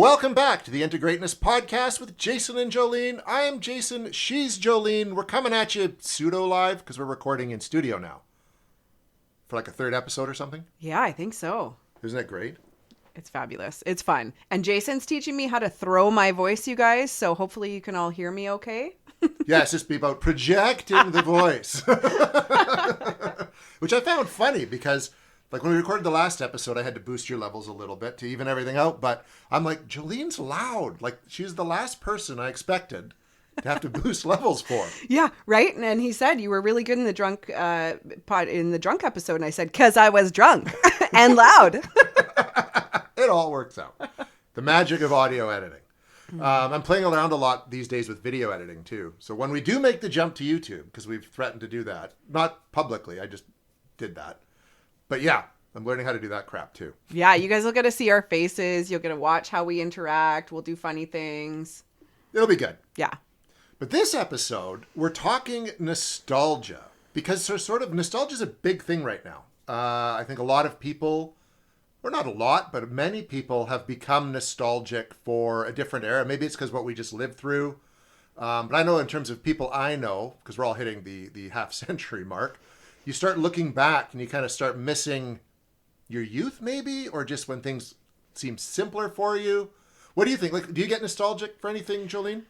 Welcome back to the Into Greatness podcast with Jason and Jolene. I am Jason. She's Jolene. We're coming at you pseudo live because we're recording in studio now for like a third episode or something. Yeah, I think so. Isn't that great? It's fabulous. It's fun. And Jason's teaching me how to throw my voice, you guys. So hopefully you can all hear me okay. Yeah, it's just be about projecting the voice. Which I found funny because like when we recorded the last episode, I had to boost your levels a little bit to even everything out. But I'm like, Jolene's loud. Like she's the last person I expected to have to boost levels for. Yeah, right. And he said you were really good in the drunk drunk episode. And I said, because I was drunk and loud. It all works out. The magic of audio editing. I'm playing around a lot these days with video editing too. So when we do make the jump to YouTube, because we've threatened to do that, not publicly, I just did that. But yeah, I'm learning how to do that crap too. Yeah, you guys will get to see our faces. You'll get to watch how we interact. We'll do funny things. It'll be good. Yeah. But this episode, we're talking nostalgia. Because sort of nostalgia is a big thing right now. I think a lot of people, or not a lot, but many people have become nostalgic for a different era. Maybe it's because what we just lived through. But I know in terms of people I know, because we're all hitting the half-century mark, you start looking back and you kind of start missing your youth maybe, or just when things seem simpler for you. What do you think? Like, do you get nostalgic for anything, Jolene?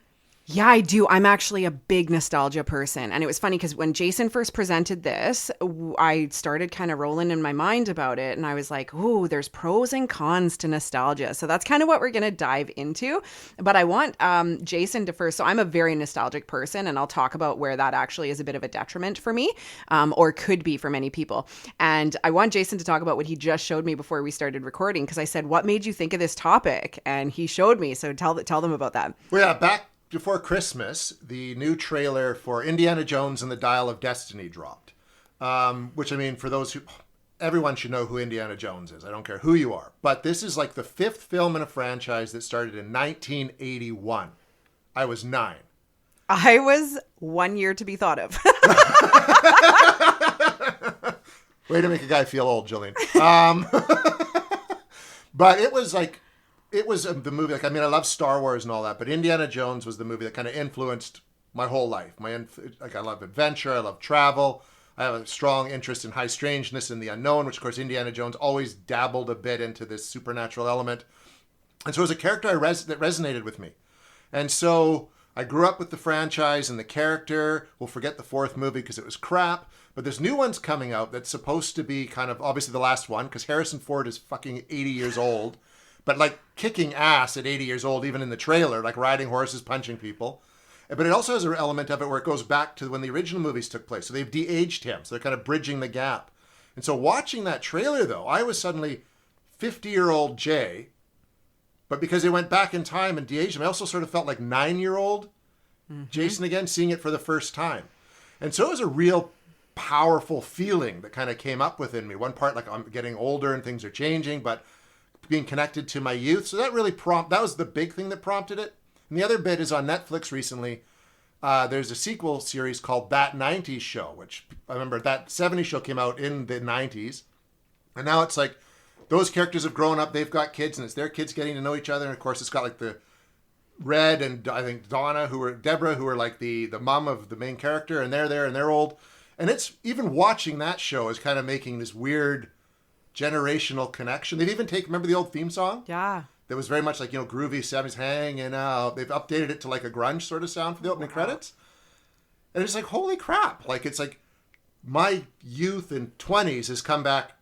Yeah, I do. I'm actually a big nostalgia person. And it was funny because when Jason first presented this, I started kind of rolling in my mind about it. And I was like, ooh, there's pros and cons to nostalgia. So that's kind of what we're going to dive into. But I want Jason to first. So I'm a very nostalgic person, and I'll talk about where that actually is a bit of a detriment for me, or could be for many people. And I want Jason to talk about what he just showed me before we started recording, because I said, what made you think of this topic? And he showed me. So tell them about that. Well, yeah, back before Christmas, the new trailer for Indiana Jones and the Dial of Destiny dropped. Which, I mean, for those who... Everyone should know who Indiana Jones is. I don't care who you are. But this is like the fifth film in a franchise that started in 1981. I was 9. I was 1 year to be thought of. Way to make a guy feel old, Jolene. But it was like... It was the movie, like, I mean, I love Star Wars and all that, but Indiana Jones was the movie that kind of influenced my whole life. Like, I love adventure, I love travel, I have a strong interest in high strangeness and the unknown, which, of course, Indiana Jones always dabbled a bit into this supernatural element. And so it was a character that resonated with me. And so I grew up with the franchise and the character. We'll forget the fourth movie because it was crap. But there's new ones coming out that's supposed to be kind of, obviously, the last one, because Harrison Ford is fucking 80 years old. But like kicking ass at 80 years old, even in the trailer, like riding horses, punching people. But it also has an element of it where it goes back to when the original movies took place. So they've de-aged him. So they're kind of bridging the gap. And so watching that trailer, though, I was suddenly 50-year-old Jay. But because they went back in time and de-aged him, I also sort of felt like 9-year-old Jason again, seeing it for the first time. And so it was a real powerful feeling that kind of came up within me. One part, like I'm getting older and things are changing, but being connected to my youth. So that really that was the big thing that prompted it. And the other bit is on Netflix recently. There's a sequel series called That 90s Show, which I remember that 70s show came out in the 90s. And now it's like those characters have grown up. They've got kids and it's their kids getting to know each other. And of course it's got like the Red and I think Deborah, who are like the mom of the main character. And they're there and they're old. And it's even watching that show is kind of making this weird generational connection. They've even remember the old theme song? Yeah. That was very much like, groovy 70s hanging out. They've updated it to like a grunge sort of sound for the opening credits. And it's like, holy crap. Like, it's like my youth and 20s has come back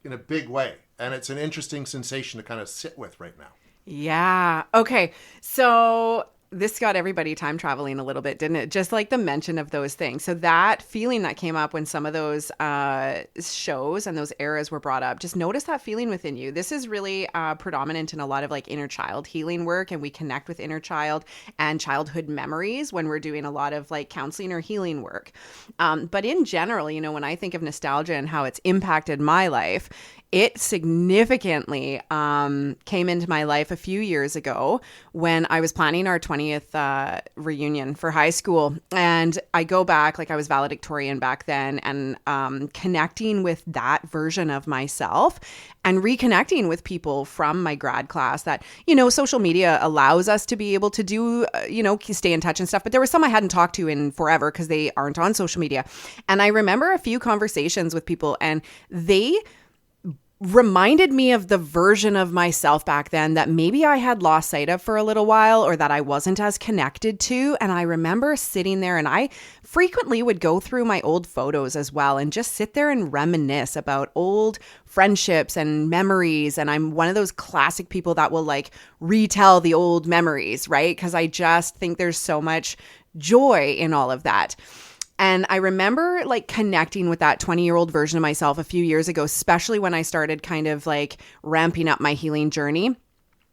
in a big way. And it's an interesting sensation to kind of sit with right now. Yeah. Okay. So this got everybody time traveling a little bit, didn't it? Just like the mention of those things. So that feeling that came up when some of those shows and those eras were brought up, just notice that feeling within you. This is really predominant in a lot of like inner child healing work, and we connect with inner child and childhood memories when we're doing a lot of like counseling or healing work. But in general, when I think of nostalgia and how it's impacted my life, It significantly came into my life a few years ago when I was planning our 20th reunion for high school. And I go back, like I was valedictorian back then, and connecting with that version of myself and reconnecting with people from my grad class that, social media allows us to be able to do, stay in touch and stuff. But there were some I hadn't talked to in forever because they aren't on social media. And I remember a few conversations with people, and they reminded me of the version of myself back then that maybe I had lost sight of for a little while, or that I wasn't as connected to. And I remember sitting there, and I frequently would go through my old photos as well and just sit there and reminisce about old friendships and memories. And I'm one of those classic people that will like retell the old memories, right? Because I just think there's so much joy in all of that. And I remember like connecting with that 20-year-old version of myself a few years ago, especially when I started kind of like ramping up my healing journey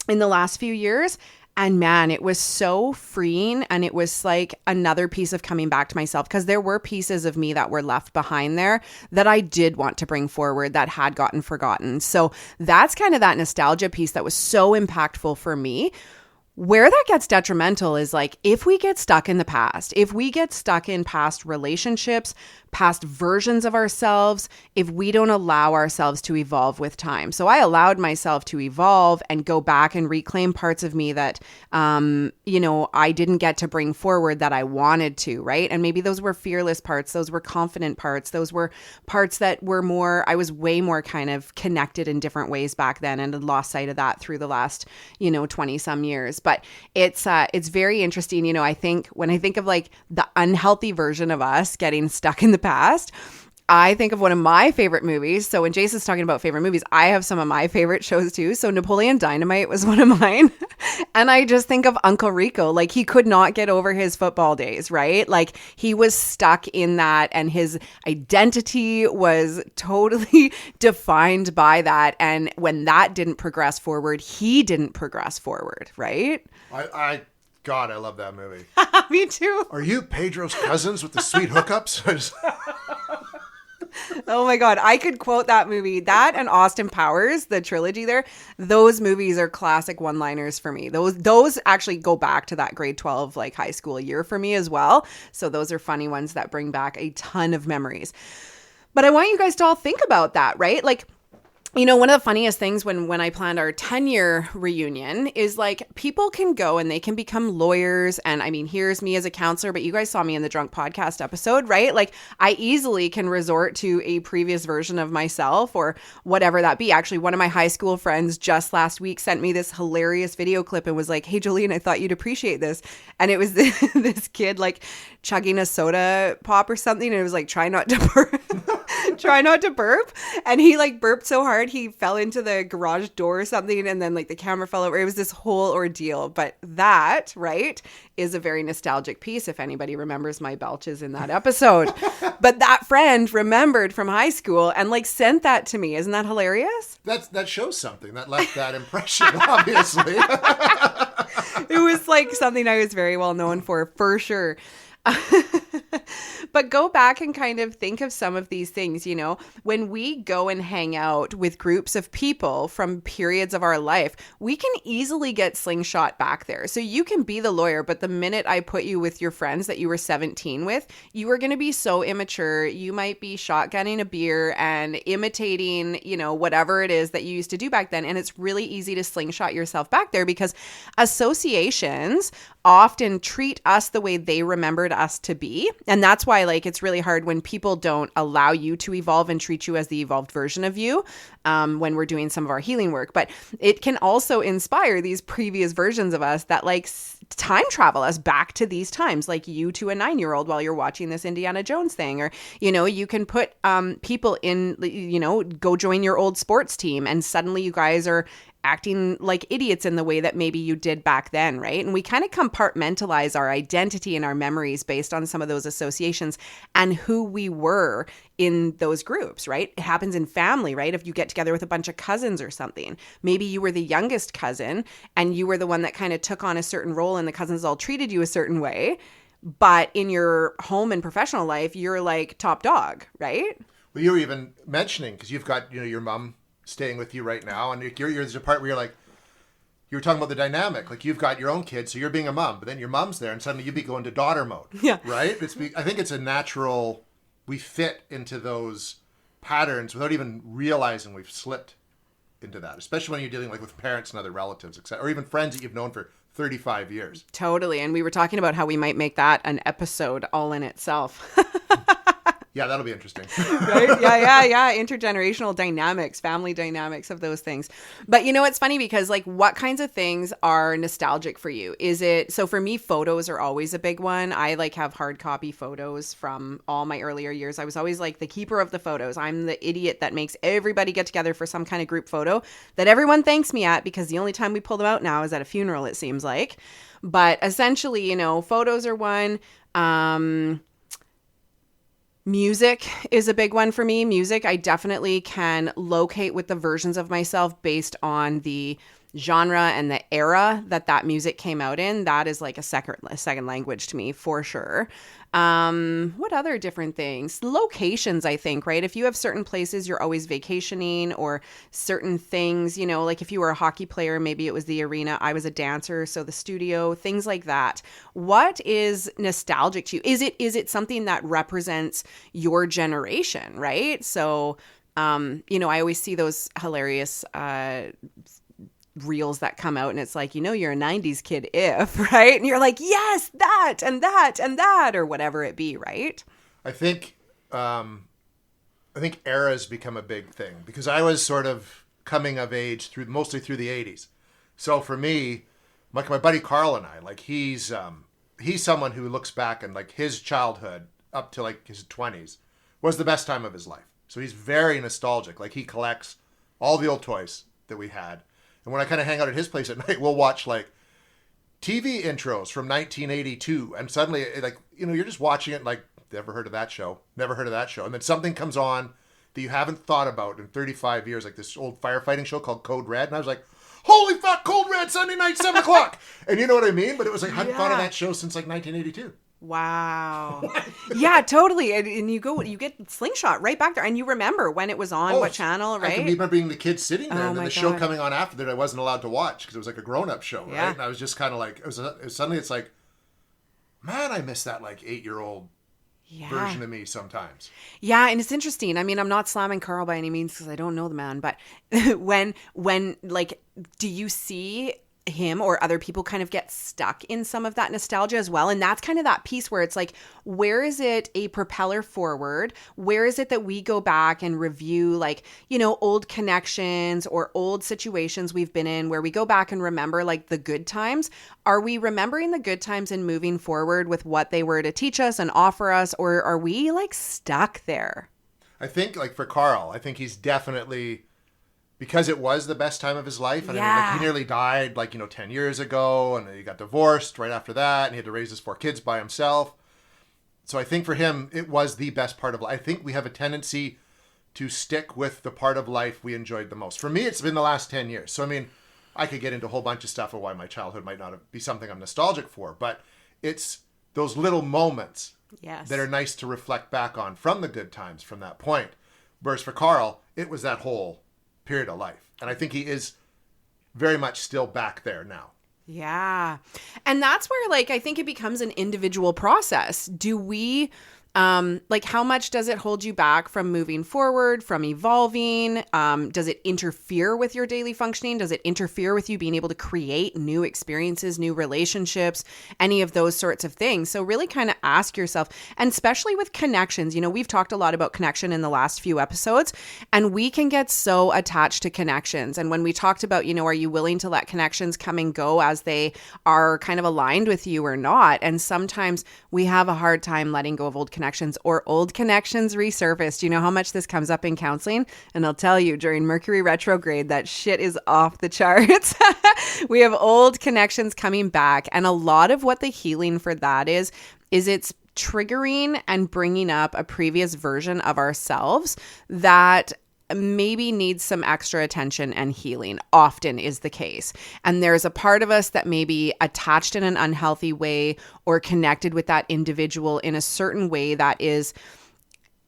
in the last few years. And man, it was so freeing. And it was like another piece of coming back to myself, because there were pieces of me that were left behind there that I did want to bring forward that had gotten forgotten. So that's kind of that nostalgia piece that was so impactful for me. Where that gets detrimental is like if we get stuck in the past, if we get stuck in past relationships, past versions of ourselves, if we don't allow ourselves to evolve with time. So I allowed myself to evolve and go back and reclaim parts of me that, I didn't get to bring forward that I wanted to, right? And maybe those were fearless parts. Those were confident parts. Those were parts that were I was way more kind of connected in different ways back then, and had lost sight of that through the last, 20 some years. But it's very interesting. I think when I think of like the unhealthy version of us getting stuck in the past, I think of one of my favorite movies. So when Jason's talking about favorite movies, I have some of my favorite shows too. So Napoleon Dynamite was one of mine. And I just think of Uncle Rico. Like he could not get over his football days, right? Like he was stuck in that, and his identity was totally defined by that. And when that didn't progress forward, he didn't progress forward, right? God, I love that movie. Me too. Are you Pedro's cousins with the sweet hookups? Oh my God. I could quote that movie. That and Austin Powers, the trilogy there, those movies are classic one-liners for me. Those actually go back to that grade 12, like high school year for me as well. So those are funny ones that bring back a ton of memories. But I want you guys to all think about that, right? Like, one of the funniest things when I planned our 10-year reunion is like people can go and they can become lawyers. And I mean, here's me as a counselor, but you guys saw me in the Drunk Podcast episode, right? Like I easily can resort to a previous version of myself or whatever that be. Actually, one of my high school friends just last week sent me this hilarious video clip and was like, "Hey, Jolene, I thought you'd appreciate this." And it was this kid like chugging a soda pop or something. And it was like, try not to burp. And he like burped so hard he fell into the garage door or something, and then like the camera fell over. It was this whole ordeal. But that, right, is a very nostalgic piece if anybody remembers my belches in that episode. But that friend remembered from high school and like sent that to me. Isn't that hilarious? That shows something. That left that impression, obviously. It was like something I was very well known for sure. But go back and kind of think of some of these things, when we go and hang out with groups of people from periods of our life, we can easily get slingshot back there. So you can be the lawyer, but the minute I put you with your friends that you were 17 with, you are going to be so immature. You might be shotgunning a beer and imitating, whatever it is that you used to do back then. And it's really easy to slingshot yourself back there because associations often treat us the way they remembered us to be. And that's why like it's really hard when people don't allow you to evolve and treat you as the evolved version of you when we're doing some of our healing work. But it can also inspire these previous versions of us that like time travel us back to these times, like you to a 9-year-old while you're watching this Indiana Jones thing. Or, you can put people in, go join your old sports team and suddenly you guys are acting like idiots in the way that maybe you did back then, right? And we kind of compartmentalize our identity and our memories based on some of those associations and who we were in those groups, right? It happens in family, right? If you get together with a bunch of cousins or something, maybe you were the youngest cousin and you were the one that kind of took on a certain role and the cousins all treated you a certain way. But in your home and professional life, you're like top dog, right? Well, you were even mentioning, because you've got, your mom staying with you right now, and there's a part where you're like, you were talking about the dynamic, like you've got your own kids, so you're being a mom, but then your mom's there, and suddenly you'd be going to daughter mode. Yeah. Right? I think it's a natural, we fit into those patterns without even realizing we've slipped into that, especially when you're dealing like with parents and other relatives, etc., or even friends that you've known for 35 years. Totally. And we were talking about how we might make that an episode all in itself. Yeah, that'll be interesting. Right? Yeah. Intergenerational dynamics, family dynamics of those things. But you know, it's funny because like what kinds of things are nostalgic for you? So for me, photos are always a big one. I like have hard copy photos from all my earlier years. I was always like the keeper of the photos. I'm the idiot that makes everybody get together for some kind of group photo that everyone thanks me at, because the only time we pull them out now is at a funeral, it seems like. But essentially, you know, photos are one. Music is a big one for me. Music, I definitely can locate with the versions of myself based on the genre and the era that music came out in. That is like a second language to me for sure. What other different things? Locations, I think, right? If you have certain places you're always vacationing, or certain things, you know, like if you were a hockey player, maybe it was the arena. I was a dancer, so the studio, things like that. What is nostalgic to you? Is it something that represents your generation, right? So, you know, I always see those hilarious reels that come out, and it's like, you know, you're a 90s kid if, right? And you're like, yes, that and that and that, or whatever it be, right? I think eras become a big thing, because I was sort of coming of age mostly through the 80s. So for me, like my buddy Carl and I, like he's someone who looks back, and like his childhood up to like his 20s was the best time of his life. So he's very nostalgic. Like he collects all the old toys that we had. And when I kind of hang out at his place at night, we'll watch like TV intros from 1982. And suddenly, like, you know, you're just watching it like, never heard of that show. Never heard of that show. And then something comes on that you haven't thought about in 35 years, like this old firefighting show called Code Red. And I was like, holy fuck, Code Red, Sunday night, 7 o'clock. And you know what I mean? But it was like, I hadn't thought of that show since like 1982. Wow. Yeah, totally. And you get Slingshot right back there, and you remember when it was on, what channel, right? I can remember being the kid sitting there, and then the show God. coming on after that I wasn't allowed to watch because it was like a grown-up show, Yeah. right? And I was just kind of like, suddenly it's like, man, I miss that like 8-year-old version of me sometimes. Yeah, and it's interesting. I mean, I'm not slamming Carl by any means because I don't know the man, but when like, do you see him or other people kind of get stuck in some of that nostalgia as well? And that's kind of that piece where it's like, where is it a propeller forward? Where is it that we go back and review, like, you know, old connections or old situations we've been in, where we go back and remember like the good times? Are we remembering the good times and moving forward with what they were to teach us and offer us, or are we like stuck there? I think like for Carl, I think he's definitely, because it was the best time of his life. And I mean, like, he nearly died like, 10 years ago, and he got divorced right after that, and he had to raise his 4 kids by himself. So I think for him, it was the best part of life. I think we have a tendency to stick with the part of life we enjoyed the most. For me, it's been the last 10 years. So, I mean, I could get into a whole bunch of stuff of why my childhood might not be something I'm nostalgic for, but it's those little moments that are nice to reflect back on from the good times from that point. Whereas for Carl, it was that whole period of life. And I think he is very much still back there now. Yeah. And that's where, like, I think it becomes an individual process. Do we, like, how much does it hold you back from moving forward, from evolving? Does it interfere with your daily functioning? Does it interfere with you being able to create new experiences, new relationships, any of those sorts of things? So really kind of ask yourself, and especially with connections, we've talked a lot about connection in the last few episodes, and we can get so attached to connections. And when we talked about, are you willing to let connections come and go as they are kind of aligned with you or not? And sometimes we have a hard time letting go of old connections, or old connections resurfaced. You know how much this comes up in counseling? And I'll tell you, during Mercury retrograde, that shit is off the charts. We have old connections coming back. And a lot of what the healing for that is it's triggering and bringing up a previous version of ourselves that maybe needs some extra attention and healing. Often is the case. And there's a part of us that may be attached in an unhealthy way or connected with that individual in a certain way that is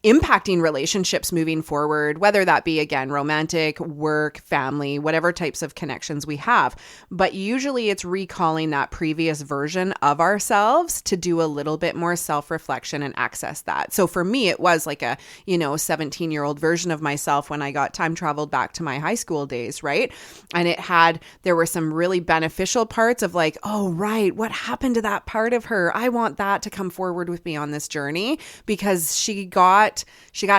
impacting relationships moving forward, whether that be, again, romantic, work, family, whatever types of connections we have. But usually it's recalling that previous version of ourselves to do a little bit more self-reflection and access that. So for me, it was like a, 17-year-old version of myself when I got time traveled back to my high school days, right? And there were some really beneficial parts of like, oh, right, what happened to that part of her? I want that to come forward with me on this journey, because she got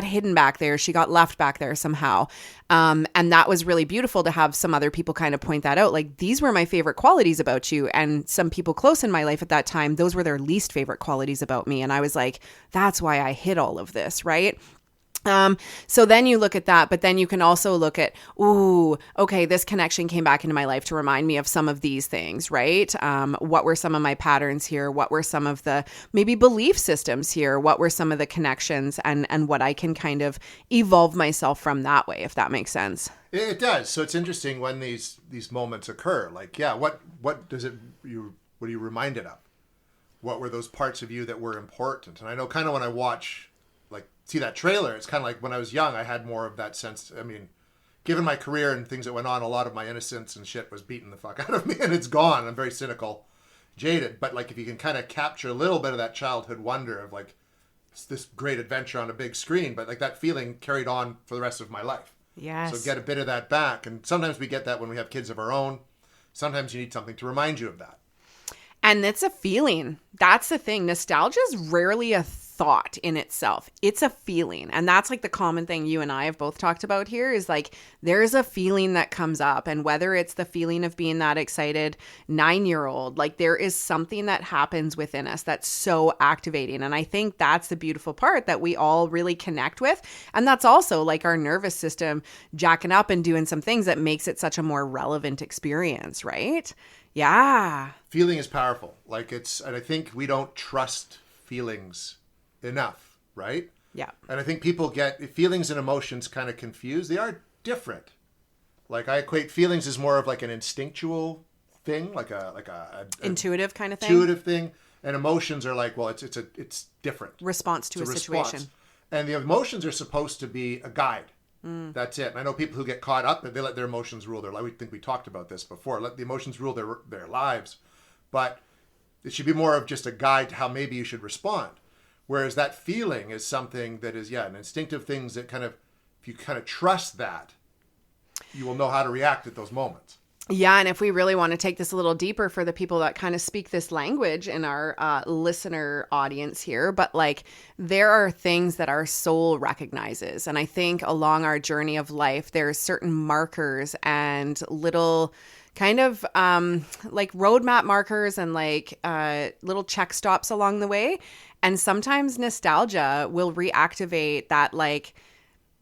hidden back there. She got left back there somehow. And that was really beautiful to have some other people kind of point that out. Like, these were my favorite qualities about you. And some people close in my life at that time, those were their least favorite qualities about me. And I was like, that's why I hid all of this, right? So then you look at that, but then you can also look at, ooh, okay, this connection came back into my life to remind me of some of these things, right? What were some of my patterns here? What were some of the maybe belief systems here? What were some of the connections and what I can kind of evolve myself from that way, if that makes sense? It does. So it's interesting when these moments occur. Like, yeah, what are you reminded of? What were those parts of you that were important? And I know kind of when I see that trailer, it's kind of like when I was young, I had more of that sense. I mean, given my career and things that went on, a lot of my innocence and shit was beaten the fuck out of me, and it's gone. I'm very cynical, jaded. But like, if you can kind of capture a little bit of that childhood wonder of like this great adventure on a big screen, but like that feeling carried on for the rest of my life. Yes. So get a bit of that back. And sometimes we get that when we have kids of our own. Sometimes you need something to remind you of that. And it's a feeling. That's the thing. Nostalgia is rarely a thought in itself. It's a feeling. And that's like the common thing you and I have both talked about here is like, there's a feeling that comes up. And whether it's the feeling of being that excited 9-year-old, like there is something that happens within us that's so activating. And I think that's the beautiful part that we all really connect with. And that's also like our nervous system jacking up and doing some things that makes it such a more relevant experience, right? Yeah. Feeling is powerful. And I think we don't trust feelings enough, right? Yeah. And I think people get feelings and emotions kind of confused. They are different. Like, I equate feelings as more of like an instinctual thing, like a intuitive kind of thing. Intuitive thing. And emotions are like, well, it's different. Response to a situation. And the emotions are supposed to be a guide. That's it. And I know people who get caught up, they let their emotions rule their life. We think we talked about this before. Let the emotions rule their lives. But it should be more of just a guide to how maybe you should respond. Whereas that feeling is something that is, an instinctive things that kind of, if you kind of trust that, you will know how to react at those moments. Yeah, and if we really want to take this a little deeper for the people that kind of speak this language in our listener audience here, but like there are things that our soul recognizes. And I think along our journey of life, there's certain markers and little kind of like roadmap markers and like little check stops along the way. And sometimes nostalgia will reactivate that like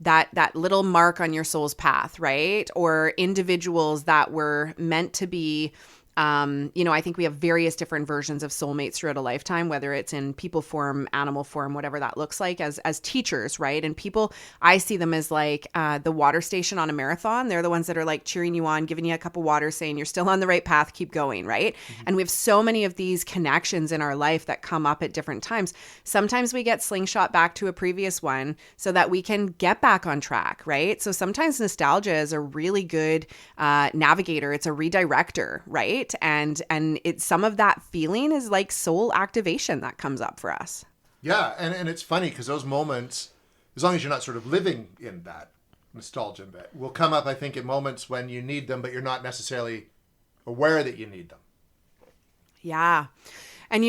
that little mark on your soul's path, right? Or individuals that were meant to be, I think we have various different versions of soulmates throughout a lifetime, whether it's in people form, animal form, whatever that looks like as teachers, right? And people, I see them as like the water station on a marathon. They're the ones that are like cheering you on, giving you a cup of water, saying you're still on the right path, keep going, right? Mm-hmm. And we have so many of these connections in our life that come up at different times. Sometimes we get slingshot back to a previous one so that we can get back on track, right? So sometimes nostalgia is a really good navigator. It's a redirector, right? And it's some of that feeling is like soul activation that comes up for us. Yeah, and it's funny because those moments, as long as you're not sort of living in that nostalgia bit, will come up, I think, in moments when you need them, but you're not necessarily aware that you need them. Yeah. And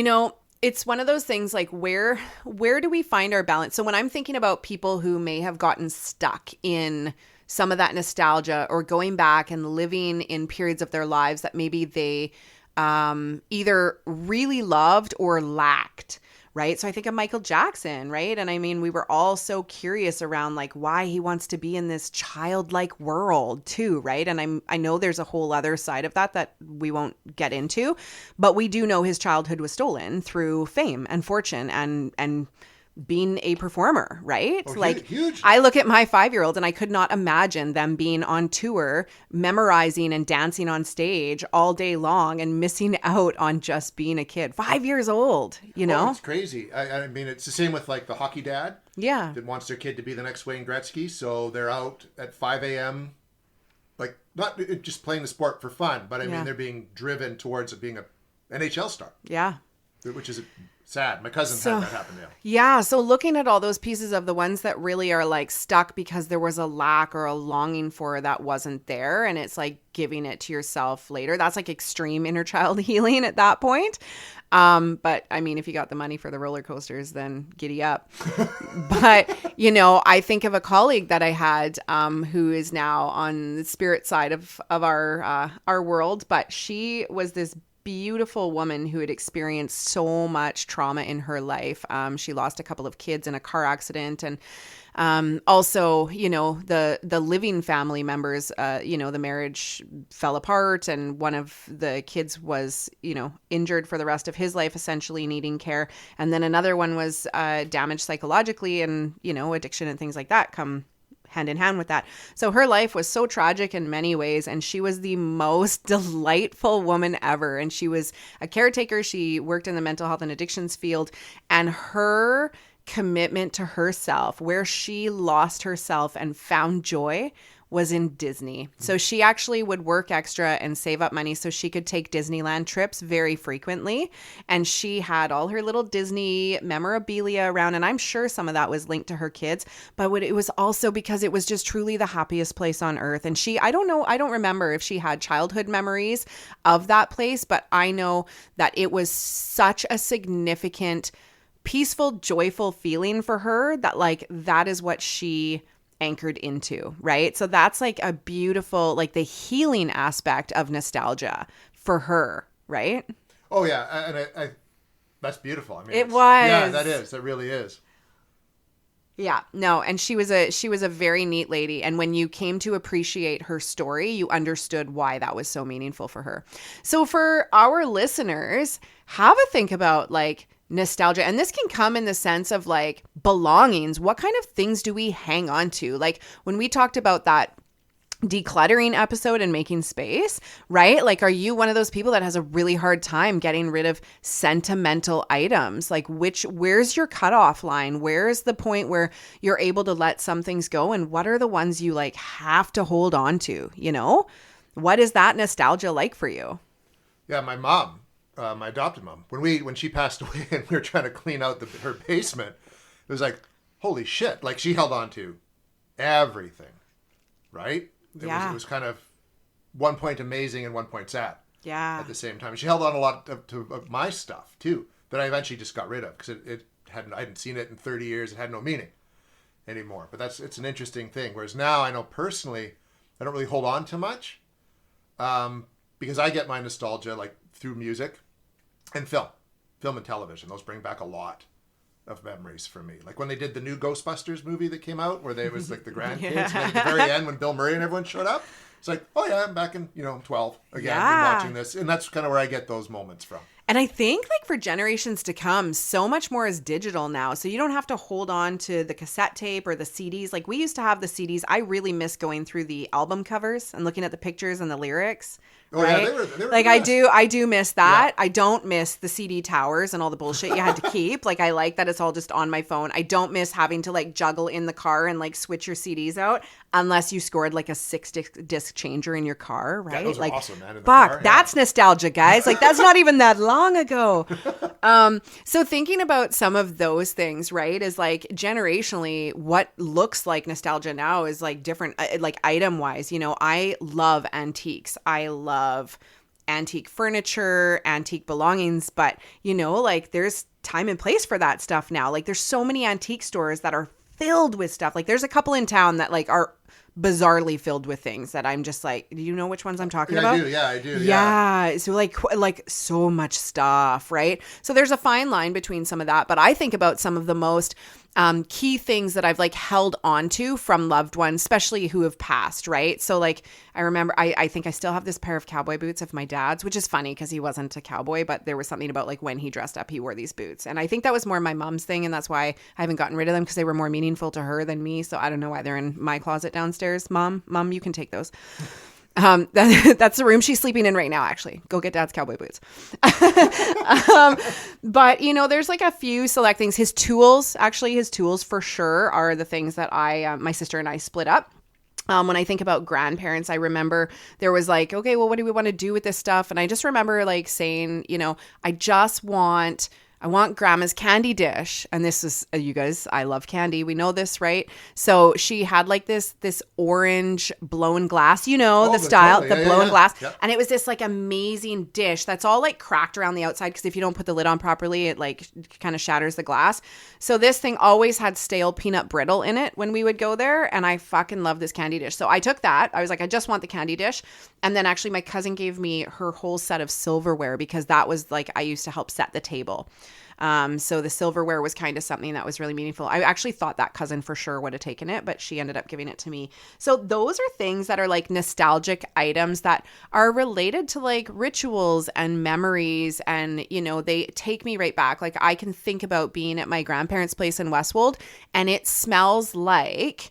it's one of those things like where do we find our balance? So when I'm thinking about people who may have gotten stuck in some of that nostalgia or going back and living in periods of their lives that maybe they either really loved or lacked, right? So I think of Michael Jackson, right? And I mean, we were all so curious around like why he wants to be in this childlike world too, right? And I know there's a whole other side of that we won't get into, but we do know his childhood was stolen through fame and fortune and being a performer, right? Oh, like huge. I look at my 5-year-old and I could not imagine them being on tour, memorizing and dancing on stage all day long and missing out on just being a kid. 5 years old, you know? Oh, it's crazy. I mean, it's the same with like the hockey dad. Yeah. That wants their kid to be the next Wayne Gretzky. So they're out at 5 a.m. Like not just playing the sport for fun, but I mean, they're being driven towards being a NHL star. Yeah. Which is sad. My cousin had that happen to him. Yeah. So looking at all those pieces of the ones that really are like stuck because there was a lack or a longing for that wasn't there. And it's like giving it to yourself later. That's like extreme inner child healing at that point. But I mean, if you got the money for the roller coasters, then giddy up. But, you know, I think of a colleague that I had, who is now on the spirit side of our world, but she was this beautiful woman who had experienced so much trauma in her life. She lost a couple of kids in a car accident, and also, you know, the living family members, you know, the marriage fell apart, and one of the kids was, you know, injured for the rest of his life, essentially needing care. And then another one was damaged psychologically, and, you know, addiction and things like that come hand in hand with that. So her life was so tragic in many ways, and she was the most delightful woman ever. And she was a caretaker. She worked in the mental health and addictions field, and her commitment to herself, where she lost herself and found joy, was in Disney. So she actually would work extra and save up money so she could take Disneyland trips very frequently. And she had all her little Disney memorabilia around. And I'm sure some of that was linked to her kids, but it was also because it was just truly the happiest place on earth. And I don't remember if she had childhood memories of that place, but I know that it was such a significant, peaceful, joyful feeling for her that like, that is what she anchored into, right? So that's like a beautiful, like the healing aspect of nostalgia for her, right? Oh yeah, and I that's beautiful. I mean, it was. Yeah, that is. That really is. Yeah, no, and she was a very neat lady, and when you came to appreciate her story, you understood why that was so meaningful for her. So for our listeners, have a think about like nostalgia, and this can come in the sense of like belongings. What kind of things do we hang on to? Like when we talked about that decluttering episode and making space, right? Like, are you one of those people that has a really hard time getting rid of sentimental items? Like where's your cutoff line? Where's the point where you're able to let some things go? And what are the ones you like have to hold on to? You know, what is that nostalgia like for you? Yeah, my mom, my adopted mom, when she passed away and we were trying to clean out her basement, it was like, holy shit. Like she held on to everything, right? It was kind of one point amazing and one point sad. Yeah. At the same time, she held on a lot of my stuff too that I eventually just got rid of because I hadn't seen it in 30 years. It had no meaning anymore. But it's an interesting thing. Whereas now I know personally, I don't really hold on to much because I get my nostalgia like through music and film and television. Those bring back a lot of memories for me. Like when they did the new Ghostbusters movie that came out where there was like the grandkids and then at the very end when Bill Murray and everyone showed up, it's like, oh yeah, I'm back in, 12 again and watching this. And that's kind of where I get those moments from. And I think like for generations to come, so much more is digital now. So you don't have to hold on to the cassette tape or the CDs. Like we used to have the CDs. I really miss going through the album covers and looking at the pictures and the lyrics. Oh right? Yeah, they were like I do miss that. Yeah. I don't miss the CD towers and all the bullshit you had to keep. Like I like that it's all just on my phone. I don't miss having to like juggle in the car and like switch your CDs out unless you scored like a 6-disc changer in your car, right? Yeah, those like are awesome, man. fuck, that's nostalgia, guys. Like that's not even that long ago. So thinking about some of those things, right, is like generationally what looks like nostalgia now is like different, like item wise. I love antiques. I love antique furniture, antique belongings, but like there's time and place for that stuff now. Like there's so many antique stores that are filled with stuff. Like there's a couple in town that like are bizarrely filled with things that I'm just like, do you know which ones I'm talking about? I do. Yeah. So like so much stuff, right? So there's a fine line between some of that, but I think about some of the most key things that I've like held onto from loved ones, especially who have passed, right? So like I remember, I think I still have this pair of cowboy boots of my dad's, which is funny because he wasn't a cowboy, but there was something about like when he dressed up, he wore these boots. And I think that was more my mom's thing, and that's why I haven't gotten rid of them, because they were more meaningful to her than me. So I don't know why they're in my closet downstairs. Mom, you can take those. That's the room she's sleeping in right now, actually. Go get Dad's cowboy boots. But, you know, there's like a few select things. His tools for sure are the things that my sister and I split up. When I think about grandparents, I remember there was like, okay, well, what do we want to do with this stuff? And I just remember like saying, you know, I want grandma's candy dish. And this is, you guys, I love candy. We know this, right? So she had like this orange blown glass, you know, the style, totally. The blown glass. Yep. And it was this like amazing dish that's all like cracked around the outside, because if you don't put the lid on properly, it like kind of shatters the glass. So this thing always had stale peanut brittle in it when we would go there. And I fucking love this candy dish. So I took that. I was like, I just want the candy dish. And then actually my cousin gave me her whole set of silverware, because that was like, I used to help set the table. So the silverware was kind of something that was really meaningful. I actually thought that cousin for sure would have taken it, but she ended up giving it to me. So those are things that are like nostalgic items that are related to like rituals and memories. And, you know, they take me right back. Like I can think about being at my grandparents' place in Westwold, and it smells like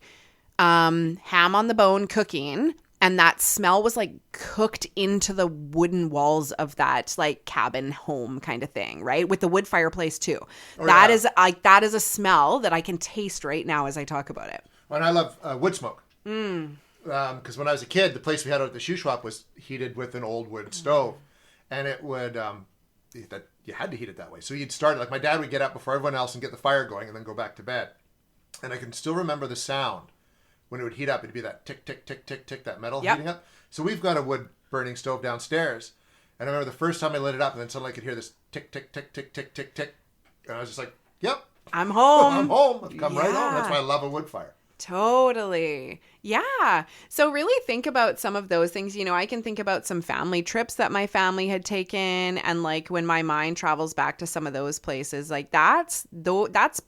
ham on the bone cooking. And that smell was like cooked into the wooden walls of that like cabin home kind of thing, right? With the wood fireplace too. Oh, that is a smell that I can taste right now as I talk about it. And I love wood smoke. Because when I was a kid, the place we had out at the shoe shop was heated with an old wood stove. And it would, you had to heat it that way. So you'd start, like my dad would get up before everyone else and get the fire going and then go back to bed. And I can still remember the sound. When it would heat up, it'd be that tick, tick, tick, tick, tick, that metal heating up. So we've got a wood burning stove downstairs. And I remember the first time I lit it up, and then suddenly I could hear this tick, tick, tick, tick, tick, tick, tick. And I was just like, yep. I'm home. I'm home. I've come right home. That's why I love a wood fire. Totally. Yeah. So really think about some of those things. You know, I can think about some family trips that my family had taken. And like when my mind travels back to some of those places, like that's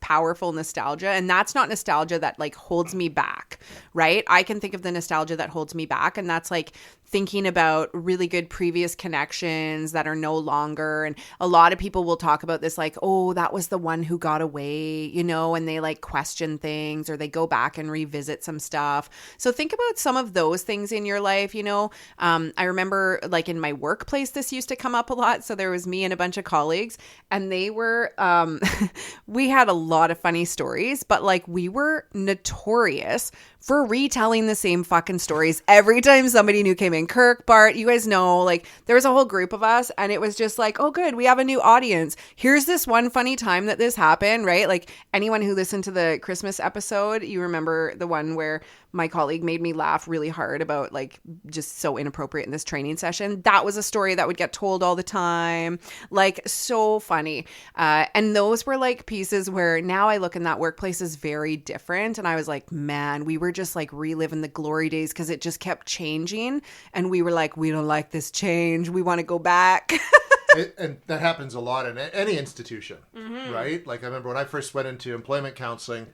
powerful nostalgia. And that's not nostalgia that like holds me back, right? I can think of the nostalgia that holds me back. And that's like thinking about really good previous connections that are no longer. And a lot of people will talk about this like, oh, that was the one who got away, you know, and they like question things or they go back and revisit some stuff. So think about some of those things in your life, you know. I remember like in my workplace, this used to come up a lot. So there was me and a bunch of colleagues, and they were, we had a lot of funny stories, but like we were notorious for retelling the same fucking stories every time somebody new came in. Kirk, Bart, you guys know, like there was a whole group of us, and it was just like, oh good, we have a new audience. Here's this one funny time that this happened, right? Like anyone who listened to the Christmas episode, you remember the one where my colleague made me laugh really hard about like just so inappropriate in this training session. That was a story that would get told all the time. Like so funny. And those were like pieces where now I look in that workplace is very different. And I was like, man, we were just like reliving the glory days because it just kept changing. And we were like, we don't like this change. We want to go back. And that happens a lot in any institution, right? Like I remember when I first went into employment counseling,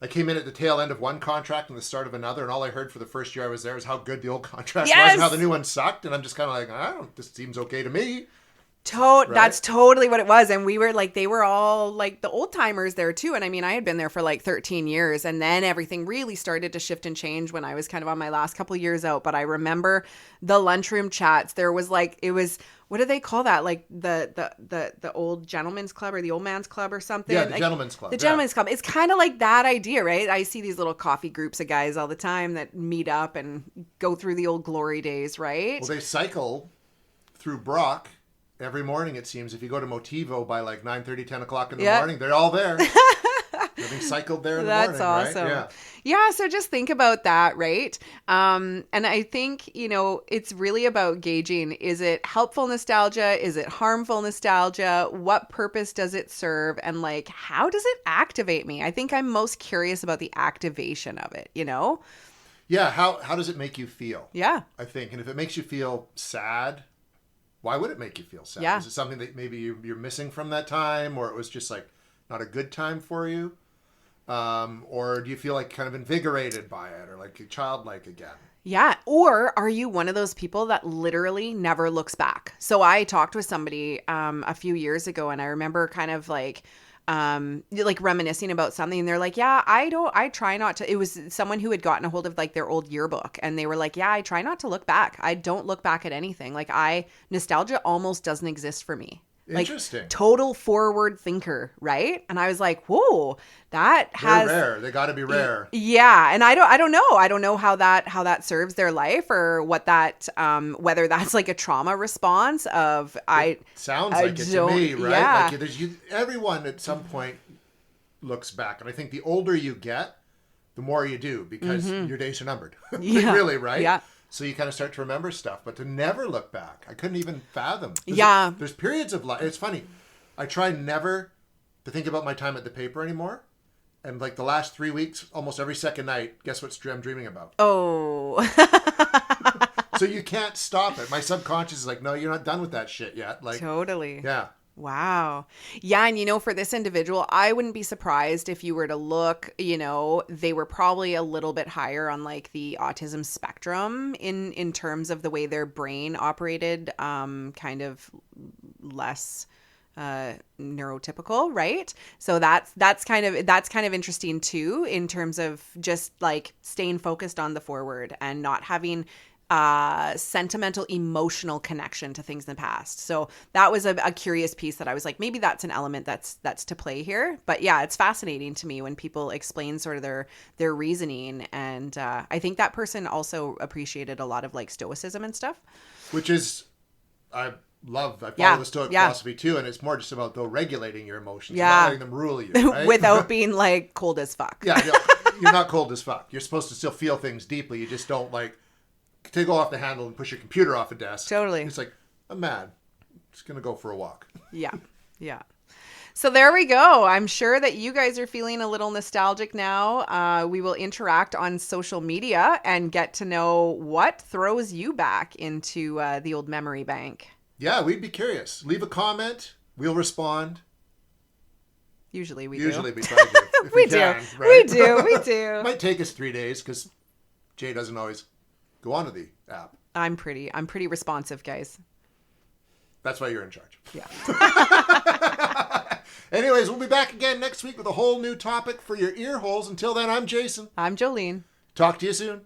I came in at the tail end of one contract and the start of another, and all I heard for the first year I was there was how good the old contract was and how the new one sucked. And I'm just kind of like, this seems okay to me. Right? That's totally what it was. And we were like, they were all like the old timers there too. And I mean, I had been there for like 13 years, and then everything really started to shift and change when I was kind of on my last couple of years out. But I remember the lunchroom chats. There was like, it was, what do they call that? Like the old gentleman's club or the old man's club or something? Yeah, the like, gentleman's club. The gentleman's club. It's kind of like that idea, right? I see these little coffee groups of guys all the time that meet up and go through the old glory days, right? Well, they cycle through Brock every morning, it seems. If you go to Motivo by like 9:30, 10 o'clock in the morning, they're all there. They're cycled there in the morning, awesome. Right? Yeah, so just think about that, right? And I think, you know, it's really about gauging. Is it helpful nostalgia? Is it harmful nostalgia? What purpose does it serve? And like, how does it activate me? I think I'm most curious about the activation of it, you know? Yeah, how does it make you feel? Yeah. I think. And if it makes you feel sad, why would it make you feel sad? Yeah. Is it something that maybe you're missing from that time, or it was just like not a good time for you? Or do you feel like kind of invigorated by it or like childlike again? Yeah. Or are you one of those people that literally never looks back? So I talked with somebody a few years ago, and I remember kind of like reminiscing about something, and they're like, yeah, I try not to. It was someone who had gotten a hold of like their old yearbook, and they were like, yeah, I try not to look back. I don't look back at anything. Like nostalgia almost doesn't exist for me. Like, interesting. Total forward thinker, right? And I was like, whoa, They're rare. They got to be rare. Yeah, and I don't know. I don't know how that serves their life, or what that whether that's like a trauma response of sounds like it to me, right? Yeah. Like everyone at some point looks back, and I think the older you get, the more you do, because your days are numbered. Yeah. Really, right? Yeah. So you kind of start to remember stuff, but to never look back, I couldn't even fathom. There's periods of life. It's funny. I try never to think about my time at the paper anymore. And like the last 3 weeks, almost every second night, guess what I'm dreaming about? Oh. So you can't stop it. My subconscious is like, no, you're not done with that shit yet. Like, totally. Yeah. Wow. Yeah. And, for this individual, I wouldn't be surprised if you were to look, they were probably a little bit higher on like the autism spectrum in terms of the way their brain operated, kind of less neurotypical, right? So that's kind of interesting too, in terms of just like staying focused on the forward and not having sentimental emotional connection to things in the past. So that was a curious piece that I was like, maybe that's an element that's to play here. But yeah, it's fascinating to me when people explain sort of their reasoning, and I think that person also appreciated a lot of like stoicism and stuff, which is I follow the Stoic philosophy too, and it's more just about regulating your emotions, not letting them rule you, right? Without being like cold as fuck. Yeah, you're not cold as fuck. You're supposed to still feel things deeply. You just don't like to go off the handle and push your computer off a desk. Totally. It's like, I'm mad. I'm just going to go for a walk. Yeah. Yeah. So there we go. I'm sure that you guys are feeling a little nostalgic now. We will interact on social media and get to know what throws you back into the old memory bank. Yeah, we'd be curious. Leave a comment. We'll respond. Usually we do. We try to. If We do. We do. Might take us 3 days because Jay doesn't always go onto the app. I'm pretty responsive, guys. That's why you're in charge. Yeah. Anyways, we'll be back again next week with a whole new topic for your ear holes. Until then, I'm Jason. I'm Jolene. Talk to you soon.